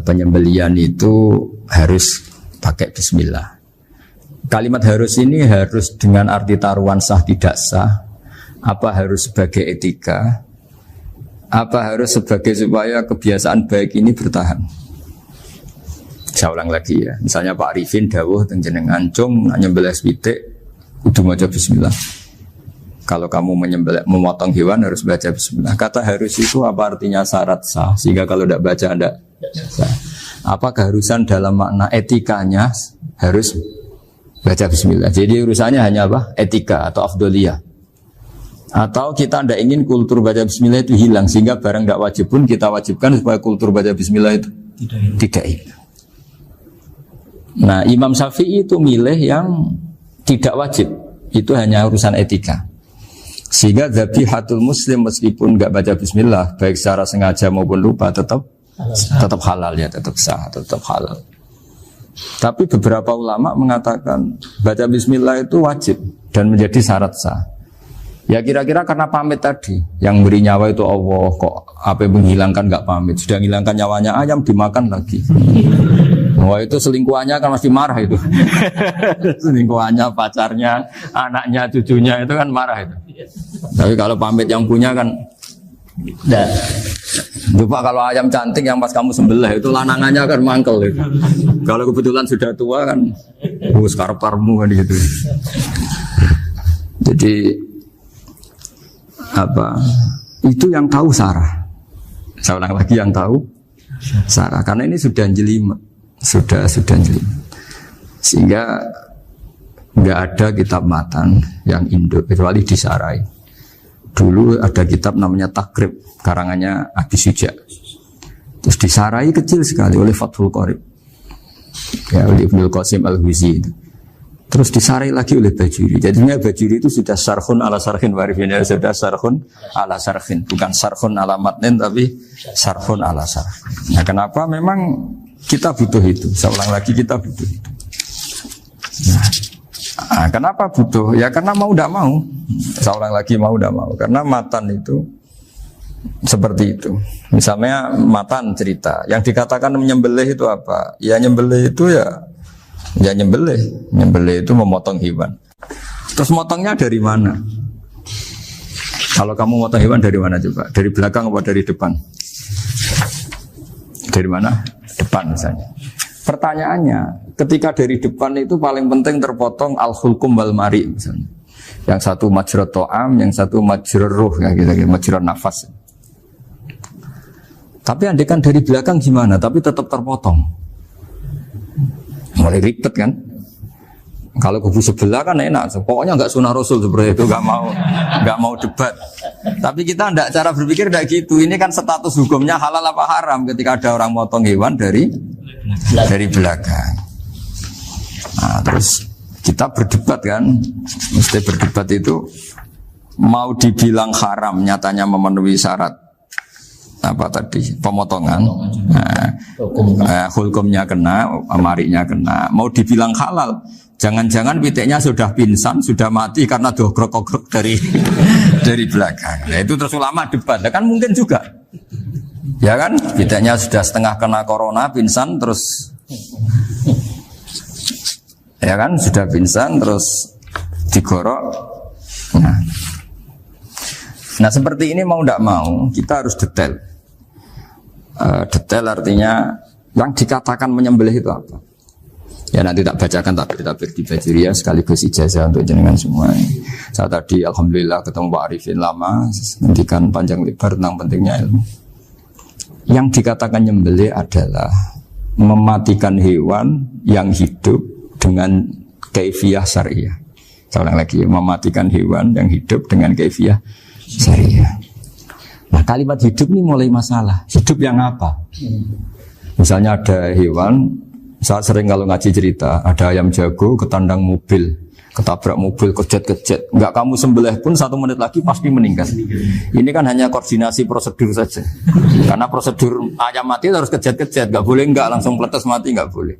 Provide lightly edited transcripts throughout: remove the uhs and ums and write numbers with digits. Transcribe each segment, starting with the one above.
Penyembelian itu harus pakai bismillah. Kalimat harus ini harus dengan arti taruhan sah tidak sah, apa harus sebagai etika, apa harus sebagai supaya kebiasaan baik ini bertahan. Saya ulang lagi ya, misalnya Pak Arifin dawuh teng jenengan cung nyembelih pitik kudu maca bismillah. Kalau kamu memotong hewan harus baca bismillah. Kata harus itu apa artinya syarat sah, sehingga kalau tidak baca tidak sah. Apa keharusan dalam makna etikanya harus baca bismillah. Jadi urusannya hanya apa? Etika atau afdoliyah. Atau kita tidak ingin kultur baca bismillah itu hilang, sehingga barang tidak wajib pun kita wajibkan supaya kultur baca bismillah itu tidak hilang. Nah, Imam Syafi'i itu milih yang tidak wajib. Itu hanya urusan etika. Sehingga zabihatul muslim meskipun tidak baca bismillah, baik secara sengaja maupun lupa tetap halal ya, tetap sah, tetap halal. Tapi beberapa ulama mengatakan baca bismillah itu wajib dan menjadi syarat sah. Ya kira-kira karena pamit tadi, yang beri nyawa itu Allah, kok apa yang menghilangkan nggak pamit, sudah menghilangkan nyawanya ayam dimakan lagi. Wah itu selingkuhannya kan masih marah itu. Selingkuhannya, pacarnya, anaknya, cucunya itu kan marah itu. Tapi kalau pamit yang punya kan nah, lupa kalau ayam cantik yang pas kamu sembelih itu lanangannya kan mangkel itu. Kalau kebetulan sudah tua kan karep-karepmu kan gitu. Jadi apa? Itu yang tahu Sarah. Saya ulang lagi, yang tahu Sarah, karena ini sudah jelimet, sudah jelimet. Sehingga nggak ada kitab matan yang Indo kecuali disarai. Dulu ada kitab namanya Takrib, karangannya Abi Suja. Terus disarai kecil sekali oleh Fathul Qorib, ya, oleh Ibnul Qasim Al-Huzi. Terus disarai lagi oleh Bajuri. Jadinya Bajuri itu sudah sarhun ala sarhin warifin, ya, sudah sarhun ala sarhin, bukan sarhun ala matnin tapi sarhun ala sarhin. Nah, kenapa memang kita butuh itu? Saya ulang lagi, kita butuh itu. Nah, kenapa butuh? Ya karena mau tidak mau. Saya ulang lagi, mau tidak mau. Karena matan itu seperti itu. Misalnya matan cerita, yang dikatakan menyembelih itu apa? Ya nyembelih itu ya nyembelih itu memotong hewan. Terus motongnya dari mana? Kalau kamu motong hewan dari mana coba? Dari belakang atau dari depan? Dari mana? Depan misalnya. Pertanyaannya, ketika dari depan itu paling penting terpotong al-hulkum wal mari misalnya. Yang satu majrur to'am, yang satu majrur ruh, ya gitu, majrur nafas. Tapi andekan dari belakang gimana? Tapi tetap terpotong. Mulai ribet kan? Kalau kubu sebelah kan enak, pokoknya nggak sunah Rasul seperti itu, nggak mau debat. Tapi kita tidak, cara berpikir tidak gitu. Ini kan status hukumnya halal apa haram ketika ada orang motong hewan dari belakang. Nah, terus kita berdebat kan, mesti berdebat itu mau dibilang haram, nyatanya memenuhi syarat apa tadi pemotongan. Hukumnya kena, amarinya kena. Mau dibilang halal, jangan-jangan pitiknya sudah pingsan, sudah mati karena dogrok-ogrok dari belakang. Nah, itu terus ulama debat, kan mungkin juga. Ya kan, pitiknya sudah setengah kena corona, pingsan terus. Ya kan, sudah pingsan terus digorok. Nah seperti ini mau tidak mau kita harus detail. Detail artinya yang dikatakan menyembelih itu apa? Ya nanti tak bacakan tabir-tabir di Bajuriya sekaligus ijazah untuk jenengan semua. Saya tadi alhamdulillah ketemu Pak Arifin lama, ngendikan panjang lebar tentang pentingnya ilmu. Yang dikatakan nyembelih adalah mematikan hewan yang hidup dengan kaifiyah syariah. Saya ulang lagi, mematikan hewan yang hidup dengan kaifiyah syariah. Nah kalimat hidup ini mulai masalah. Hidup yang apa? Misalnya ada hewan, saya sering kalau ngaji cerita, ada ayam jago ketandang mobil, ketabrak mobil, kejet-kejet. Enggak kamu sembelih pun 1 menit lagi pasti meninggal. Ini kan hanya koordinasi prosedur saja. Karena prosedur ayam mati harus kejet-kejet, enggak boleh enggak langsung peletes mati, enggak boleh.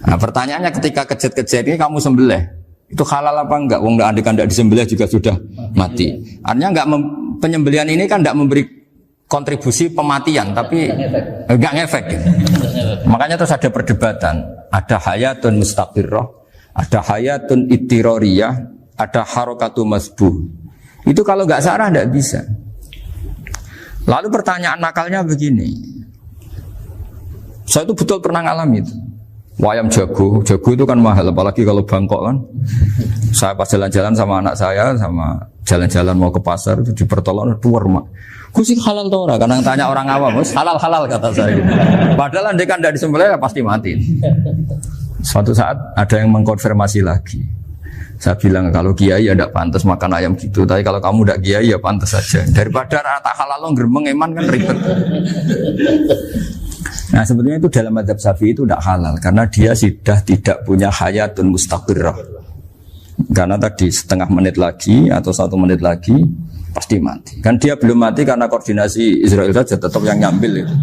Nah pertanyaannya ketika kejet-kejet ini kamu sembelih, itu halal apa enggak? Wong enggak disembelih juga sudah mati. Artinya enggak penyembelihan ini kan enggak memberi kontribusi pematian, tapi enggak ngefek. Gitu. Makanya terus ada perdebatan. Ada hayatun mustaqirrah, ada hayatun ittirariyah, ada harokatu masbuh. Itu kalau enggak sarah enggak bisa. Lalu pertanyaan nakalnya begini. Saya itu betul pernah ngalami itu. Wayam jago itu kan mahal, apalagi kalau Bangkok kan. Saya pas jalan-jalan sama anak saya, sama jalan-jalan mau ke pasar itu di pertolongan dua rumah. Kusik halal tora, kadang tanya orang awam, halal kata saya. Padahal andai kan tidak disembelih ya pasti mati. Suatu saat ada yang mengkonfirmasi lagi. Saya bilang kalau kiai ya tidak pantas makan ayam gitu, tapi kalau kamu tidak kiai ya pantas saja. Daripada rata halal lo geremeng eman kan ribet. Nah sebetulnya itu dalam mazhab Syafi'i itu tidak halal karena dia sudah tidak punya hayatun mustaqirrah. Karena tadi setengah menit lagi atau 1 menit lagi pasti mati. Kan dia belum mati karena koordinasi Israel saja tetap yang nyambil itu.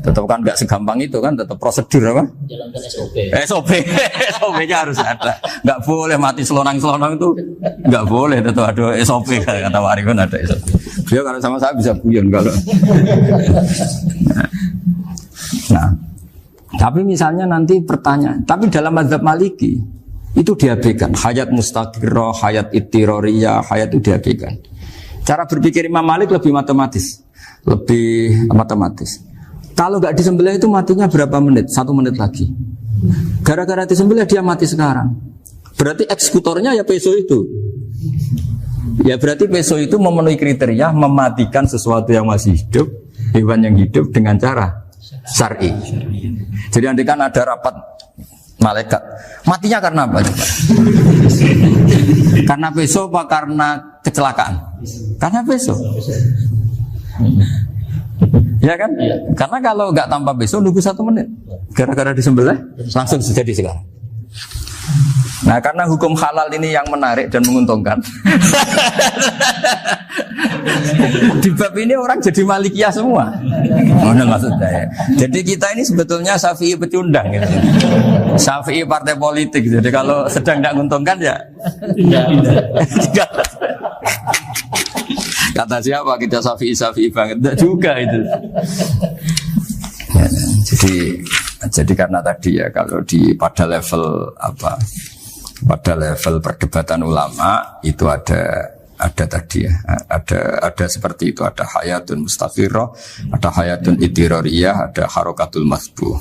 Tetap kan nggak segampang itu kan, tetap prosedur apa? Jalankan SOP. SOP-nya harus ada. Nggak boleh mati selonang-selonang itu, nggak boleh. Tetap ada SOP kata Warikun ada SOP. Beliau kalau sama saya bisa guyon kalau. Nah, tapi misalnya nanti pertanyaan, tapi dalam mazhab Maliki itu diabaikan. Hayat mustaqirrah, hayat ittirariyah, hayat itu diabaikan. Cara berpikir Imam Malik lebih matematis. Kalau nggak disembelih itu matinya berapa menit? 1 menit lagi. Gara-gara disembelih dia mati sekarang. Berarti eksekutornya ya peso itu. Ya berarti peso itu memenuhi kriteria mematikan sesuatu yang masih hidup, hewan yang hidup dengan cara syar'i. Jadi andai kan ada rapat malaikat, matinya karena apa? Karena peso apa karena kecelakaan? Karena peso. Ya kan? Ya. Karena kalau nggak tanpa peso nunggu 1 menit, gara-gara disembelih langsung jadi sekarang. Nah karena hukum halal ini yang menarik dan menguntungkan. Di bab ini orang jadi Malikiyah semua. Mana maksudnya ya? Jadi kita ini sebetulnya Syafi'i pecundang gitu. Syafi'i partai politik. Jadi kalau sedang tidak menguntungkan ya kata siapa kita Syafi'i banget. Tidak juga itu. Ya, jadi karena tadi ya kalau pada level perdebatan ulama itu ada tadi ya, ada seperti itu, ada hayatun mustaqirrah, ada hayatun ittirariyah, ada harokatul masbuh.